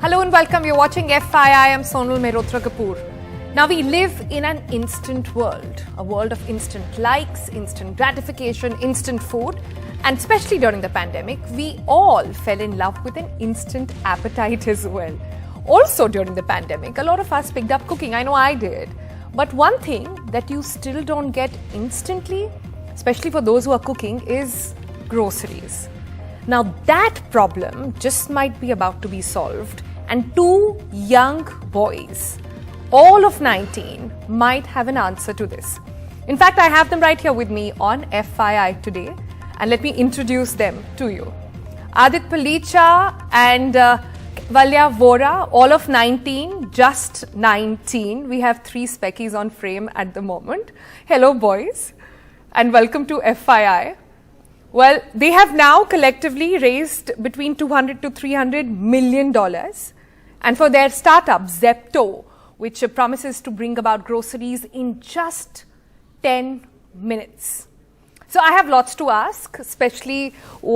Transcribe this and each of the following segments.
Hello and welcome. You're watching FII. I am Sonal Mehrotra Kapoor. Now, we live in an instant world, a world of instant likes, instant gratification, instant food. And especially during the pandemic, we all fell in love with an instant appetite as well. Also during the pandemic, a lot of us picked up cooking. I know I did. But one thing that you still don't get instantly, especially for those who are cooking, is groceries. Now, that problem just might be about to be solved. And two young boys, all of 19, might have an answer to this. In fact, I have them right here with me on FII today. And let me introduce them to you. Adit Palicha and Valya Vora, all of 19, just 19. We have 3 speckies on frame at the moment. Hello, boys, and welcome to FII. Well, they have now collectively raised between $200 to $300 million. And for their startup, Zepto, which promises to bring about groceries in just 10 minutes. So I have lots to ask, especially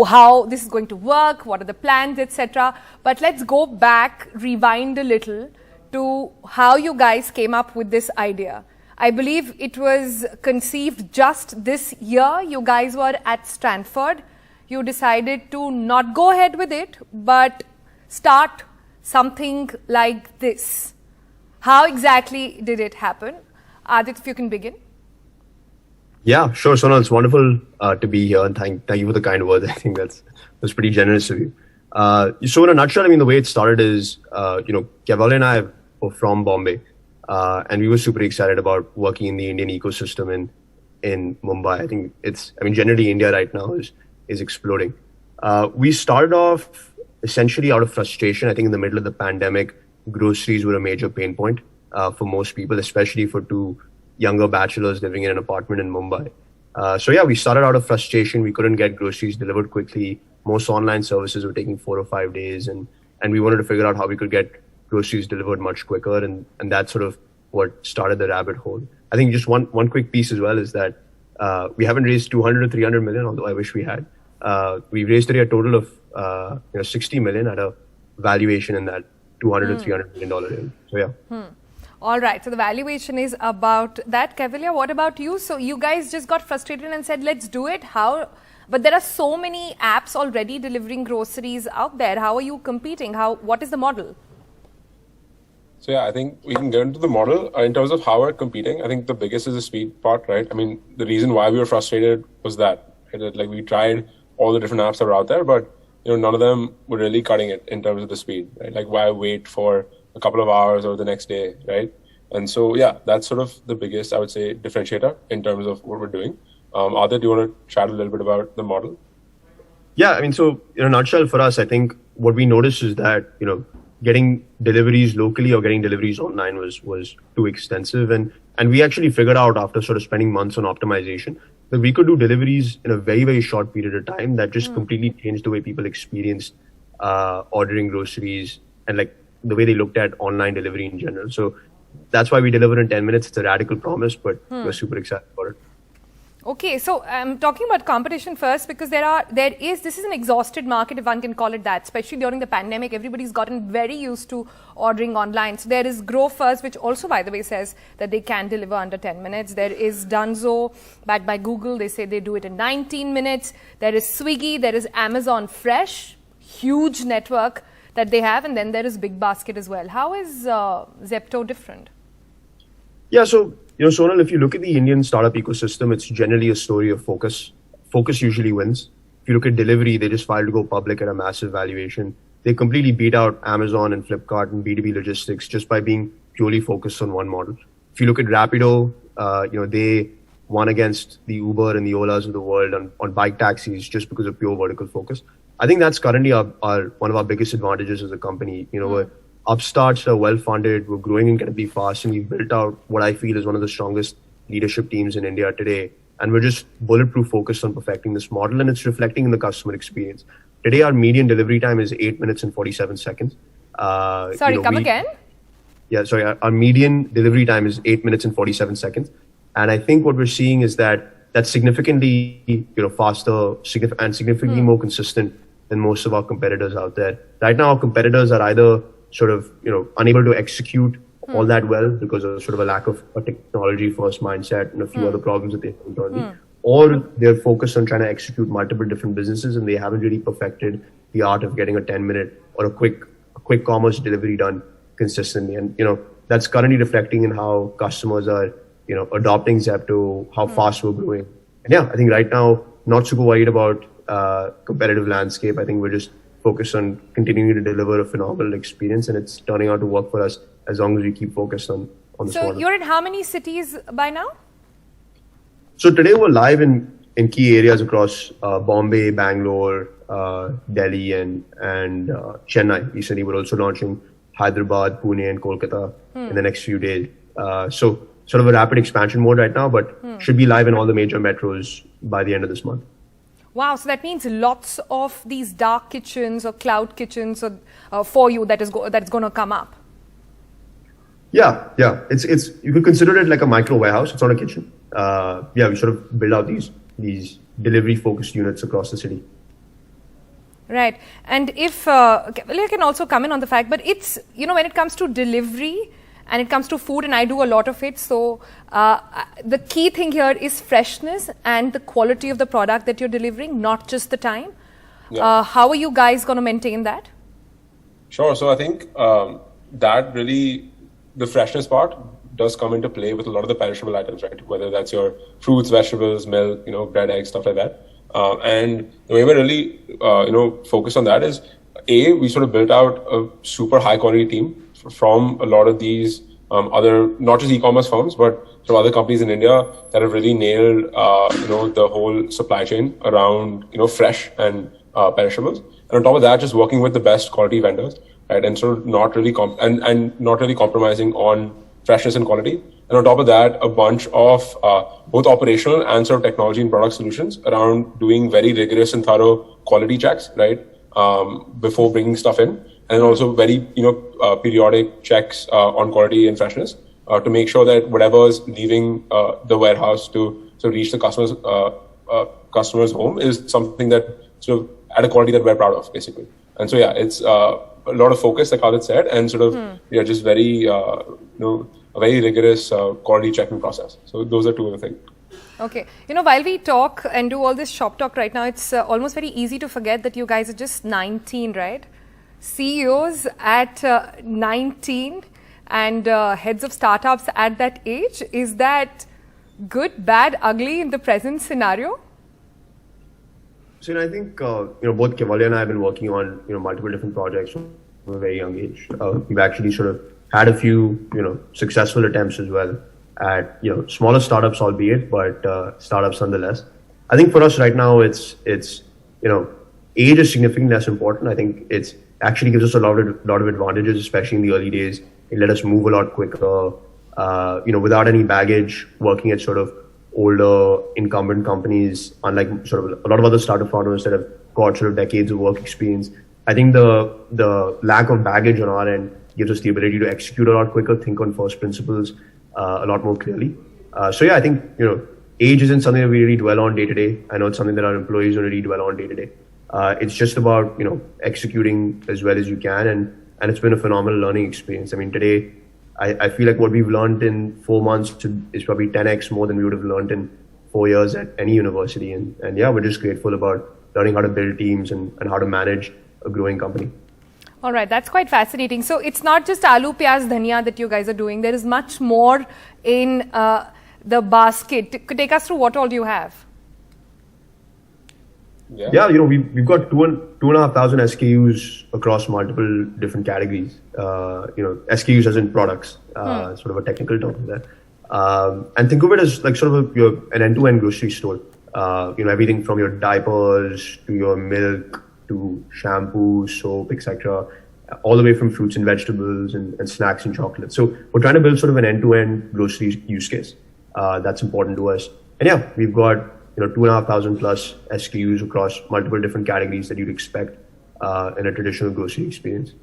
how this is going to work, what are the plans, etc. But let's go back, rewind a little to how you guys came up with this idea. I believe it was conceived just this year. You guys were at Stanford. You decided to not go ahead with it, but start something like this. How exactly did it happen? Adit, if you can begin. Yeah, sure, Sonal. It's wonderful to be here, and thank you for the kind words. I think that's pretty generous of you. So in a nutshell, I mean, the way it started is, Keval and I were from Bombay, and we were super excited about working in the Indian ecosystem in Mumbai. I think generally India right now is exploding. We started off essentially out of frustration. I think in the middle of the pandemic, groceries were a major pain point for most people, especially for two younger bachelors living in an apartment in Mumbai. We started out of frustration. We couldn't get groceries delivered quickly. Most online services were taking 4 or 5 days, and we wanted to figure out how we could get groceries delivered much quicker, and that's sort of what started the rabbit hole. I think just one quick piece as well is that we haven't raised 200 or 300 million, although I wish we had. We've raised today a total of 60 million at a valuation in that $200 to $300 million range. So yeah. All right. So the valuation is about that. Kevalia, what about you? So you guys just got frustrated and said, let's do it. How? But there are so many apps already delivering groceries out there. How are you competing? What is the model? So yeah, I think we can get into the model in terms of how we're competing. I think the biggest is the speed part, right? I mean, the reason why we were frustrated was that, right? That like we tried all the different apps that were out there, but none of them were really cutting it in terms of the speed, right? Like why wait for a couple of hours or the next day, right? And so, yeah, that's sort of the biggest, I would say, differentiator in terms of what we're doing. Adit, do you want to chat a little bit about the model? Yeah, I mean, so in a nutshell for us, I think what we noticed is that, getting deliveries locally or getting deliveries online was too extensive. And we actually figured out after sort of spending months on optimization that we could do deliveries in a very, very short period of time that just completely changed the way people experienced ordering groceries and like the way they looked at online delivery in general. So that's why we deliver in 10 minutes. It's a radical promise, but we're super excited about it. Okay, so I'm talking about competition first because this is an exhausted market, if one can call it that, especially during the pandemic. Everybody's gotten very used to ordering online. So there is GrowFirst, which also, by the way, says that they can deliver under 10 minutes. There is Dunzo, backed by Google. They say they do it in 19 minutes. There is Swiggy. There is Amazon Fresh, huge network that they have. And then there is Big Basket as well. How is Zepto different? Yeah, so Sonal, if you look at the Indian startup ecosystem, it's generally a story of focus. Focus usually wins. If you look at delivery, they just filed to go public at a massive valuation. They completely beat out Amazon and Flipkart and B2B logistics just by being purely focused on one model. If you look at Rapido, they won against the Uber and the Olas of the world on bike taxis just because of pure vertical focus. I think that's currently one of our biggest advantages as a company. We're upstarts, are well-funded, we're growing incredibly fast, and we've built out what I feel is one of the strongest leadership teams in India today. And we're just bulletproof focused on perfecting this model, and it's reflecting in the customer experience. Today, our median delivery time is 8 minutes and 47 seconds. Come again? Yeah, sorry. Our median delivery time is 8 minutes and 47 seconds. And I think what we're seeing is that's significantly faster and significantly more consistent than most of our competitors out there. Right now, our competitors are either sort of, unable to execute all that well because of sort of a lack of a technology first mindset and a few other problems that they have internally. Or they're focused on trying to execute multiple different businesses and they haven't really perfected the art of getting a 10-minute or a quick commerce delivery done consistently. And, that's currently reflecting in how customers are, adopting Zepto, how fast we're growing. And yeah, I think right now, not super worried about competitive landscape. I think we're just focused on continuing to deliver a phenomenal experience, and it's turning out to work for us as long as we keep focused on this So model. you're in how many cities by now? So today we're live in key areas across Bombay, Bangalore, Delhi, and Chennai. Recently, we're also launching Hyderabad, Pune, and Kolkata in the next few days. So sort of a rapid expansion mode right now, but should be live in all the major metros by the end of this month. Wow, so that means lots of these dark kitchens or cloud kitchens for you that's going to come up. Yeah. It's you could consider it like a micro warehouse. It's not a kitchen. We sort of build out these delivery focused units across the city. Right. And if, I can also comment on the fact, but it's, when it comes to delivery and it comes to food, and I do a lot of it, so the key thing here is freshness and the quality of the product that you're delivering, not just the time. Yeah. How are you guys going to maintain that? Sure. So I think that really, the freshness part does come into play with a lot of the perishable items, right? Whether that's your fruits, vegetables, milk, bread, eggs, stuff like that. And the way we're really, focused on that is, we sort of built out a super high quality team from a lot of these other, not just e-commerce firms, but from other companies in India that have really nailed, the whole supply chain around, fresh and perishables. And on top of that, just working with the best quality vendors, right? And sort of not really not really compromising on freshness and quality. And on top of that, a bunch of both operational and sort of technology and product solutions around doing very rigorous and thorough quality checks, right? Before bringing stuff in. And also very, periodic checks on quality and freshness to make sure that whatever is leaving the warehouse to reach the customer's home is something that sort of at a quality that we're proud of, basically. And so, it's a lot of focus, like Khalid said, and sort of, just very, a very rigorous quality checking process. So those are two of the things. Okay. While we talk and do all this shop talk right now, it's almost very easy to forget that you guys are just 19, right? CEOs at 19 and heads of startups at that age. Is that good, bad, ugly in the present scenario? So I think both Kevalia and I have been working on multiple different projects from a very young age. We've actually sort of had a few successful attempts as well at smaller startups, albeit, but startups nonetheless. I think for us right now, it's age is significantly less important. I think it's actually gives us a lot of advantages, especially in the early days. It let us move a lot quicker, without any baggage, working at sort of older incumbent companies, unlike sort of a lot of other startup founders that have got sort of decades of work experience. I think the lack of baggage on our end gives us the ability to execute a lot quicker, think on first principles a lot more clearly. I think age isn't something that we really dwell on day to day. I know it's something that our employees don't really dwell on day to day. It's just about executing as well as you can, and it's been a phenomenal learning experience. I mean, today I feel like what we've learned in 4 months is probably 10x more than we would have learned in 4 years at any university. And we're just grateful about learning how to build teams and how to manage a growing company. All right, that's quite fascinating. So it's not just aloo, pyaz, dhania that you guys are doing. There is much more in the basket. Take us through what all you have. Yeah, we've got 2,500 SKUs across multiple different categories. SKUs as in products, sort of a technical term there. And think of it as like sort of an end-to-end grocery store. Everything from your diapers to your milk to shampoo, soap, etc., all the way from fruits and vegetables and snacks and chocolates. So we're trying to build sort of an end-to-end grocery use case. That's important to us. And we've got 2,500 plus SKUs across multiple different categories that you'd expect in a traditional grocery experience.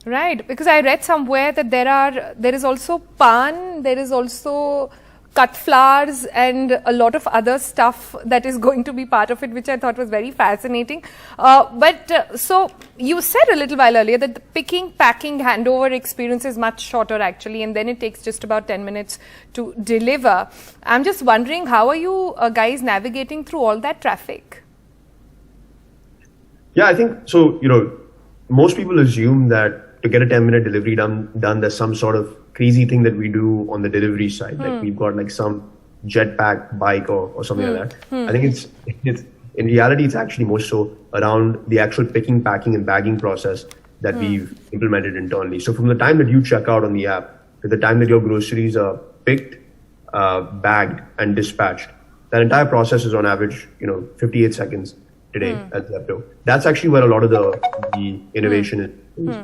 Right, because I read somewhere that there is also pan, there is also cut flowers and a lot of other stuff that is going to be part of it, which I thought was very fascinating. So you said a little while earlier that the picking, packing, handover experience is much shorter actually, and then it takes just about 10 minutes to deliver. I'm just wondering, how are you guys navigating through all that traffic? Yeah, I think so. Most people assume that to get a 10-minute delivery done, there's some sort of crazy thing that we do on the delivery side. Like we've got like some jetpack bike or something like that. I think it's in reality, it's actually more so around the actual picking, packing and bagging process that we've implemented internally. So from the time that you check out on the app to the time that your groceries are picked, bagged and dispatched, that entire process is on average, 58 seconds today at Zepto. That's actually where a lot of the innovation is.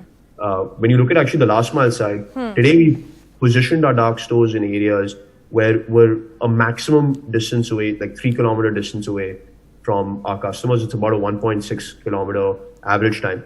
When you look at actually the last mile side, today we positioned our dark stores in areas where we're a maximum distance away, like 3-kilometer distance away from our customers. It's about a 1.6 kilometer average time.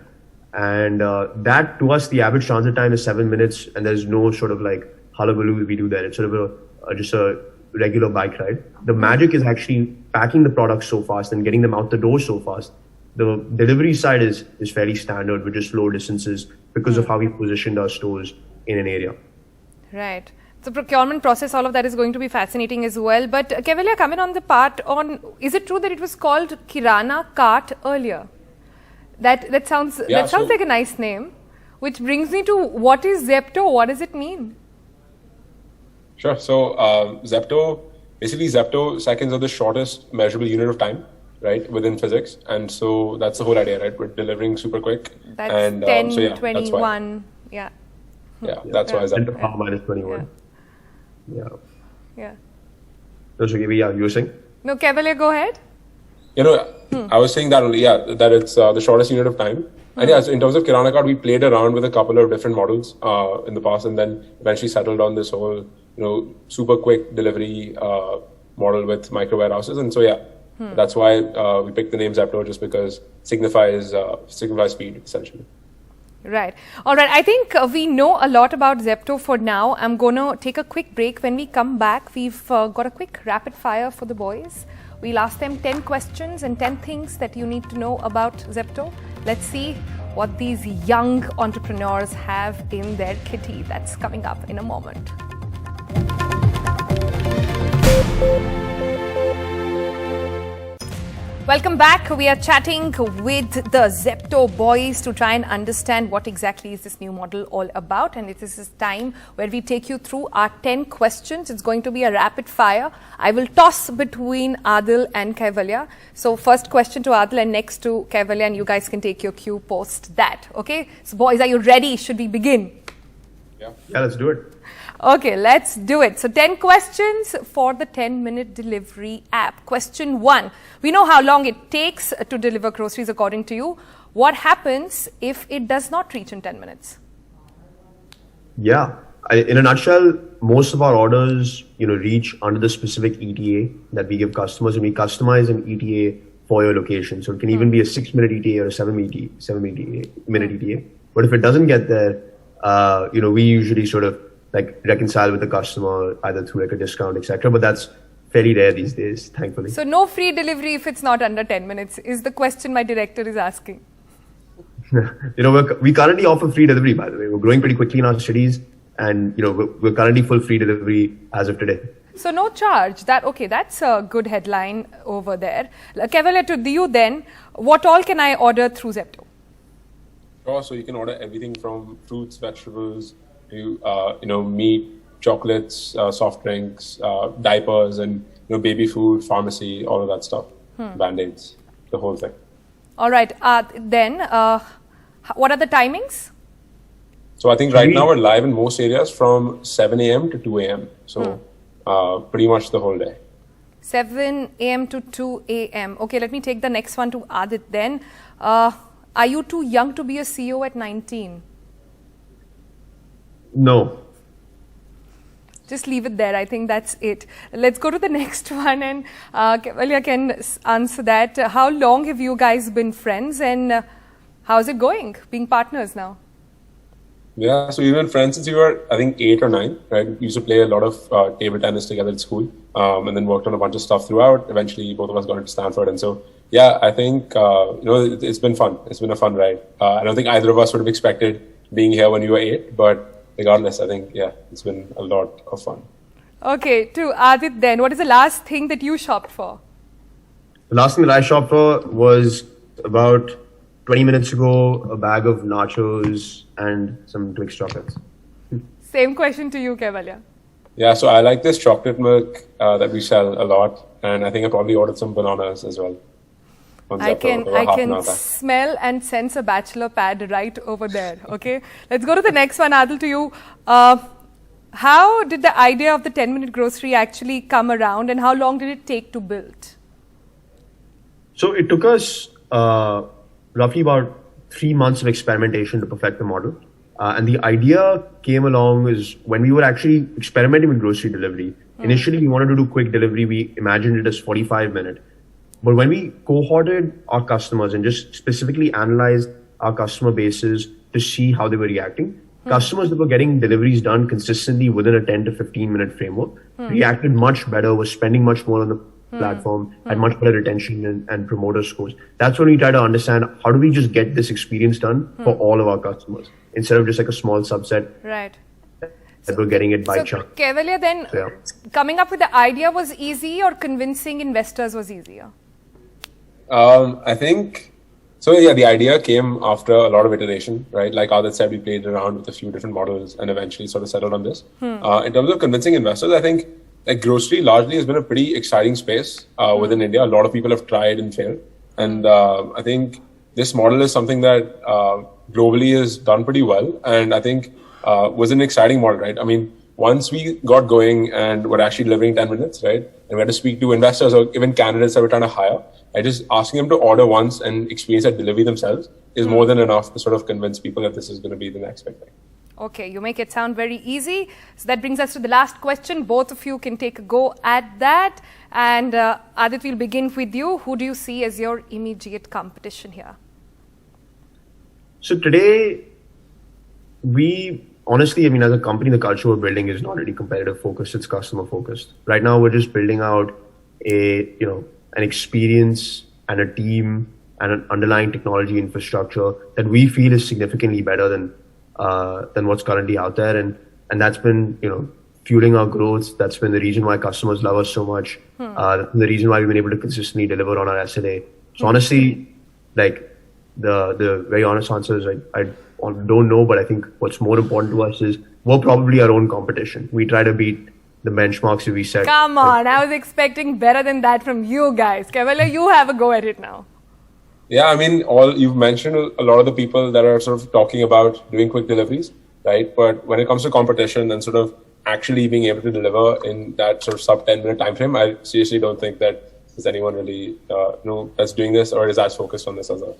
And that to us, the average transit time is 7 minutes, and there's no sort of like hullabaloo that we do there. It's sort of just a regular bike ride. The magic is actually packing the products so fast and getting them out the door so fast. The delivery side is fairly standard with just low distances because of how we positioned our stores in an area. Right. The procurement process, all of that is going to be fascinating as well. But Kaivalya, come in on the part on, is it true that it was called Kirana Cart earlier? That sounds like a nice name, which brings me to, what is Zepto? What does it mean? Sure. So Zepto seconds are the shortest measurable unit of time, right, within physics. And so that's the whole idea, right? We're delivering super quick. That's and, 10, 21. Yeah, that's why Zepto. 10 minus 21. Yeah. So, you were saying? No, Kaivalya, go ahead. I was saying that only, that it's the shortest unit of time. And so in terms of Kirana Cart, we played around with a couple of different models in the past, and then eventually settled on this whole, super quick delivery model with micro warehouses. And so, that's why we picked the name Zepto, just because signifies speed, essentially. Right. All right. I think we know a lot about Zepto for now. I'm going to take a quick break. When we come back, we've got a quick rapid fire for the boys. We'll ask them 10 questions and 10 things that you need to know about Zepto. Let's see what these young entrepreneurs have in their kitty. That's coming up in a moment. Welcome back. We are chatting with the Zepto boys to try and understand what exactly is this new model all about. And it is this time where we take you through our 10 questions. It's going to be a rapid fire. I will toss between Adil and Kaivalya. So first question to Adil and next to Kaivalya, and you guys can take your cue post that. Okay? So boys, are you ready? Should we begin? Yeah, let's do it. Okay, let's do it. So 10 questions for the 10-minute delivery app. Question 1. We know how long it takes to deliver groceries according to you. What happens if it does not reach in 10 minutes? Yeah. In a nutshell, most of our orders, reach under the specific ETA that we give customers, and we customize an ETA for your location. So it can even be a 6-minute ETA or a 7-minute ETA. But if it doesn't get there, we usually sort of reconcile with the customer either through a discount, etc. But that's very rare these days, thankfully. So no free delivery if it's not under 10 minutes is the question my director is asking. We currently offer free delivery, by the way. We're growing pretty quickly in our cities, and we're currently full free delivery as of today. So no charge. That's a good headline over there. Kaivalya, to you then, what all can I order through Zepto? Sure. So you can order everything from fruits, vegetables, to meat, chocolates, soft drinks, diapers, and baby food, pharmacy, all of that stuff, Band-Aids, the whole thing. All right. Then, what are the timings? So I think right now we're live in most areas from 7 a.m. to 2 a.m. So pretty much the whole day. 7 a.m. to 2 a.m. Okay, let me take the next one to Adit then. Are you too young to be a CEO at 19? No. Just leave it there. I think that's it. Let's go to the next one, and Kaivalya can answer that. How long have you guys been friends, and how's it going, being partners now? Yeah, so we've been friends since we were, I think, 8 or 9, right? We used to play a lot of table tennis together at school, and then worked on a bunch of stuff throughout. Eventually, both of us got into Stanford, and so yeah, I think it's been fun. It's been a fun ride. I don't think either of us would have expected being here when we were 8, but regardless, I think it's been a lot of fun. Okay, to Adit then, what is the last thing that you shopped for? The last thing that I shopped for was about 20 minutes ago, a bag of nachos and some Twix chocolates. Same question to you, Kaivalya. Yeah, so I like this chocolate milk that we sell a lot, and I think I probably ordered some bananas as well. I can smell and sense a bachelor pad right over there. Okay, let's go to the next one, Adil, to you. How did the idea of the 10-minute grocery actually come around, and how long did it take to build? So it took us roughly about 3 months of experimentation to perfect the model. And the idea came along is when we were actually experimenting with grocery delivery. Initially, we wanted to do quick delivery. We imagined it as 45-minute. But when we cohorted our customers and just specifically analyzed our customer bases to see how they were reacting, customers that were getting deliveries done consistently within a 10 to 15-minute framework reacted much better, was spending much more on the platform, had much better retention and promoter scores. That's when we try to understand how do we just get this experience done for all of our customers instead of just like a small subset. Right. That we're getting it by chunk. Kaivalya, then coming up with the idea was easy or convincing investors was easier? I think, so yeah, the idea came after a lot of iteration, right? Like Adit said, we played around with a few different models and eventually sort of settled on this. In terms of convincing investors, I think like grocery largely has been a pretty exciting space within India. A lot of people have tried and failed. And I think this model is something that globally is done pretty well. And I think was an exciting model, right? I mean, once we got going and were actually delivering 10 minutes, right? And we had to speak to investors or even candidates that we're trying to hire. Just asking them to order once and experience that delivery themselves is more than enough to sort of convince people that this is going to be the next big thing. Okay, you make it sound very easy. So that brings us to the last question. Both of you can take a go at that. And Adit, we'll begin with you. Who do you see as your immediate competition here? So today, honestly, I mean, as a company, the culture we're building is not really competitive focused, it's customer focused. Right now, we're just building out an experience and a team and an underlying technology infrastructure that we feel is significantly better than what's currently out there. And that's been, fueling our growth. That's been the reason why customers love us so much. The reason why we've been able to consistently deliver on our SLA. So honestly, like the very honest answer is I don't know, but I think what's more important to us is we're probably our own competition. We try to beat the benchmarks that we set. Come on, I was expecting better than that from you guys. Kaivalya, you have a go at it now. Yeah, I mean, you've mentioned a lot of the people that are sort of talking about doing quick deliveries, right? But when it comes to competition and sort of actually being able to deliver in that sort of sub 10-minute time frame, I seriously don't think that there's anyone really that's doing this or is as focused on this as us.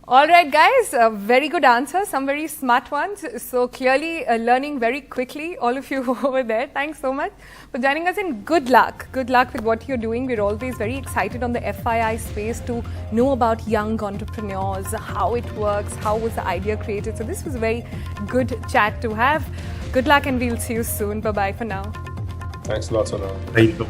All right, guys, very good answers, some very smart ones. So clearly learning very quickly, all of you over there. Thanks so much for joining us and good luck. Good luck with what you're doing. We're always very excited on the FII space to know about young entrepreneurs, how it works, how was the idea created. So this was a very good chat to have. Good luck and we'll see you soon. Bye-bye for now. Thanks a lot, Sonal. Thank you.